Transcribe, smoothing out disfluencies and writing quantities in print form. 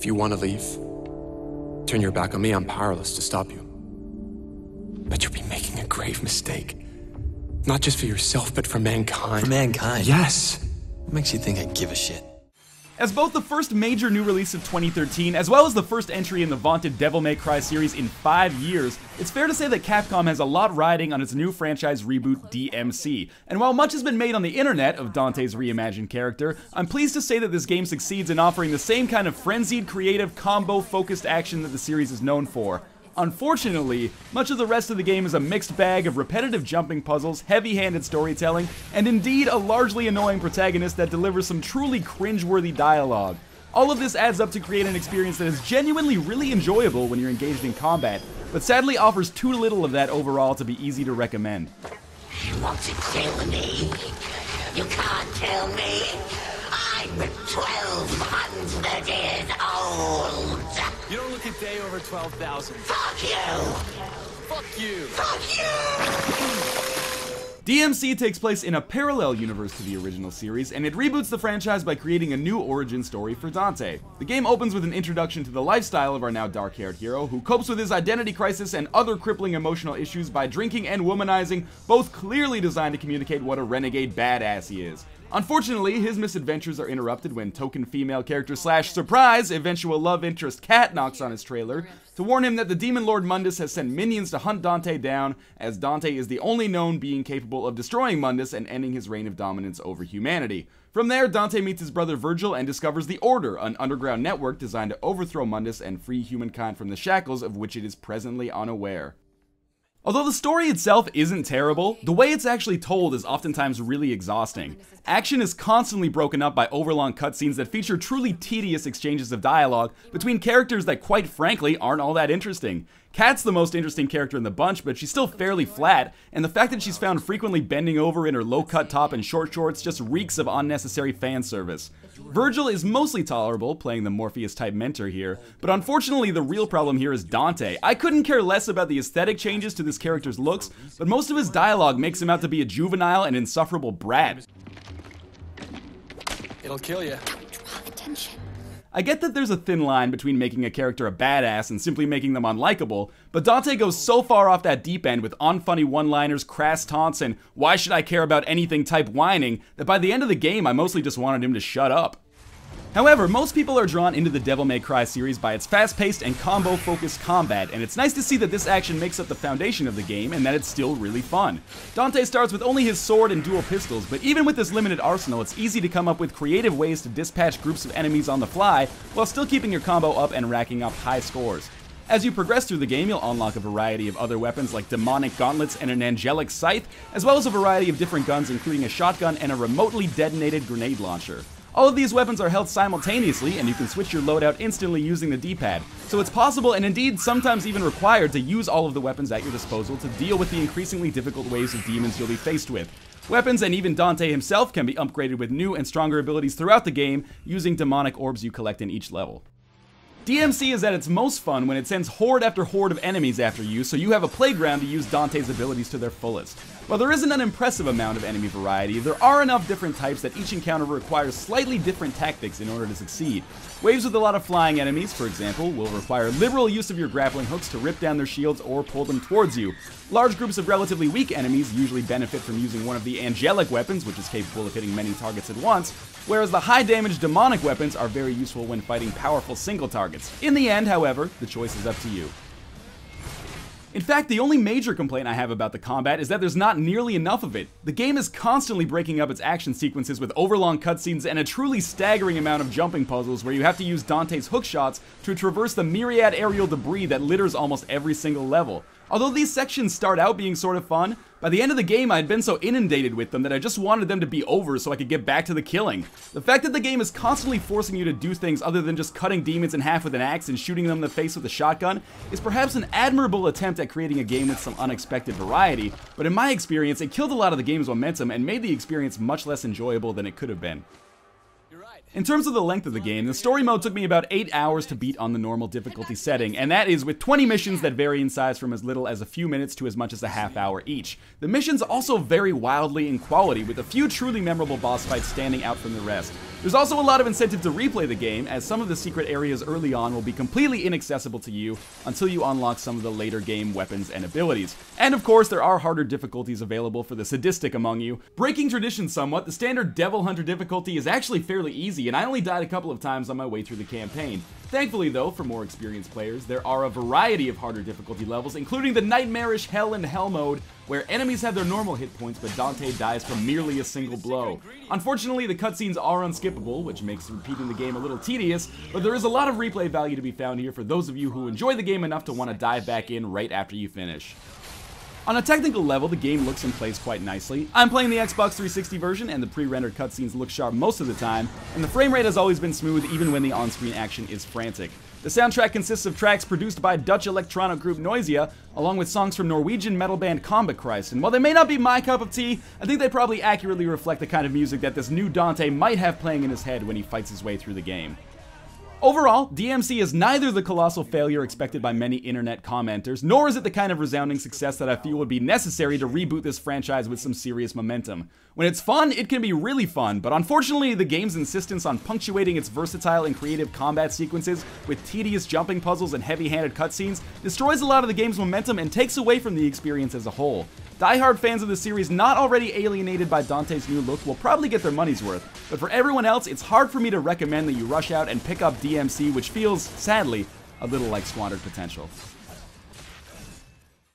If you want to leave, turn your back on me, I'm powerless to stop you. But you'll be making a grave mistake. Not just for yourself, but for mankind. For mankind? Yes. What makes you think I give a shit? As both the first major new release of 2013, as well as the first entry in the vaunted Devil May Cry series in 5 years, it's fair to say that Capcom has a lot riding on its new franchise reboot, DmC. And while much has been made on the internet of Dante's reimagined character, I'm pleased to say that this game succeeds in offering the same kind of frenzied, creative, combo-focused action that the series is known for. Unfortunately, much of the rest of the game is a mixed bag of repetitive jumping puzzles, heavy-handed storytelling, and indeed a largely annoying protagonist that delivers some truly cringeworthy dialogue. All of this adds up to create an experience that is genuinely really enjoyable when you're engaged in combat, but sadly offers too little of that overall to be easy to recommend. You want to kill me? You can't kill me! I'm 1,200 years old! You don't look a day over 12,000. Fuck you! Fuck you! Fuck you! DmC takes place in a parallel universe to the original series, and it reboots the franchise by creating a new origin story for Dante. The game opens with an introduction to the lifestyle of our now dark-haired hero, who copes with his identity crisis and other crippling emotional issues by drinking and womanizing, both clearly designed to communicate what a renegade badass he is. Unfortunately, his misadventures are interrupted when token female character / surprise eventual love interest Kat knocks on his trailer to warn him that the demon lord Mundus has sent minions to hunt Dante down, as Dante is the only known being capable of destroying Mundus and ending his reign of dominance over humanity. From there, Dante meets his brother Virgil and discovers the Order, an underground network designed to overthrow Mundus and free humankind from the shackles of which it is presently unaware. Although the story itself isn't terrible, the way it's actually told is oftentimes really exhausting. Action is constantly broken up by overlong cutscenes that feature truly tedious exchanges of dialogue between characters that quite frankly aren't all that interesting. Kat's the most interesting character in the bunch, but she's still fairly flat, and the fact that she's found frequently bending over in her low-cut top and short shorts just reeks of unnecessary fan service. Virgil is mostly tolerable, playing the Morpheus-type mentor here, but unfortunately the real problem here is Dante. I couldn't care less about the aesthetic changes to this character's looks, but most of his dialogue makes him out to be a juvenile and insufferable brat. It'll kill you. Draw attention. I get that there's a thin line between making a character a badass and simply making them unlikable, but Dante goes so far off that deep end with unfunny one-liners, crass taunts, and why should I care about anything type whining that by the end of the game I mostly just wanted him to shut up. However, most people are drawn into the Devil May Cry series by its fast-paced and combo-focused combat, and it's nice to see that this action makes up the foundation of the game and that it's still really fun. Dante starts with only his sword and dual pistols, but even with this limited arsenal, it's easy to come up with creative ways to dispatch groups of enemies on the fly while still keeping your combo up and racking up high scores. As you progress through the game, you'll unlock a variety of other weapons like demonic gauntlets and an angelic scythe, as well as a variety of different guns including a shotgun and a remotely detonated grenade launcher. All of these weapons are held simultaneously, and you can switch your loadout instantly using the D-pad, so it's possible and indeed sometimes even required to use all of the weapons at your disposal to deal with the increasingly difficult waves of demons you'll be faced with. Weapons and even Dante himself can be upgraded with new and stronger abilities throughout the game using demonic orbs you collect in each level. DmC is at its most fun when it sends horde after horde of enemies after you, so you have a playground to use Dante's abilities to their fullest. While there isn't an impressive amount of enemy variety, there are enough different types that each encounter requires slightly different tactics in order to succeed. Waves with a lot of flying enemies, for example, will require liberal use of your grappling hooks to rip down their shields or pull them towards you. Large groups of relatively weak enemies usually benefit from using one of the angelic weapons, which is capable of hitting many targets at once, whereas the high-damage demonic weapons are very useful when fighting powerful single targets. In the end, however, the choice is up to you. In fact, the only major complaint I have about the combat is that there's not nearly enough of it. The game is constantly breaking up its action sequences with overlong cutscenes and a truly staggering amount of jumping puzzles where you have to use Dante's hookshots to traverse the myriad aerial debris that litters almost every single level. Although these sections start out being sort of fun, by the end of the game I had been so inundated with them that I just wanted them to be over so I could get back to the killing. The fact that the game is constantly forcing you to do things other than just cutting demons in half with an axe and shooting them in the face with a shotgun is perhaps an admirable attempt at creating a game with some unexpected variety, but in my experience it killed a lot of the game's momentum and made the experience much less enjoyable than it could have been. You're right. In terms of the length of the game, the story mode took me about 8 hours to beat on the normal difficulty setting, and that is with 20 missions that vary in size from as little as a few minutes to as much as a half hour each. The missions also vary wildly in quality, with a few truly memorable boss fights standing out from the rest. There's also a lot of incentive to replay the game, as some of the secret areas early on will be completely inaccessible to you until you unlock some of the later game weapons and abilities. And of course, there are harder difficulties available for the sadistic among you. Breaking tradition somewhat, the standard Devil Hunter difficulty is actually fairly easy, and I only died a couple of times on my way through the campaign. Thankfully though, for more experienced players, there are a variety of harder difficulty levels, including the nightmarish Hell in Hell mode, where enemies have their normal hit points, but Dante dies from merely a single blow. Unfortunately, the cutscenes are unskippable, which makes repeating the game a little tedious, but there is a lot of replay value to be found here for those of you who enjoy the game enough to want to dive back in right after you finish. On a technical level, the game looks and plays quite nicely. I'm playing the Xbox 360 version, and the pre-rendered cutscenes look sharp most of the time, and the frame rate has always been smooth even when the on-screen action is frantic. The soundtrack consists of tracks produced by Dutch electronic group Noisia, along with songs from Norwegian metal band Combat Christ, and while they may not be my cup of tea, I think they probably accurately reflect the kind of music that this new Dante might have playing in his head when he fights his way through the game. Overall, DmC is neither the colossal failure expected by many internet commenters, nor is it the kind of resounding success that I feel would be necessary to reboot this franchise with some serious momentum. When it's fun, it can be really fun, but unfortunately the game's insistence on punctuating its versatile and creative combat sequences with tedious jumping puzzles and heavy-handed cutscenes destroys a lot of the game's momentum and takes away from the experience as a whole. Die-hard fans of the series not already alienated by Dante's new look will probably get their money's worth, but for everyone else, it's hard for me to recommend that you rush out and pick up DmC, which feels, sadly, a little like squandered potential.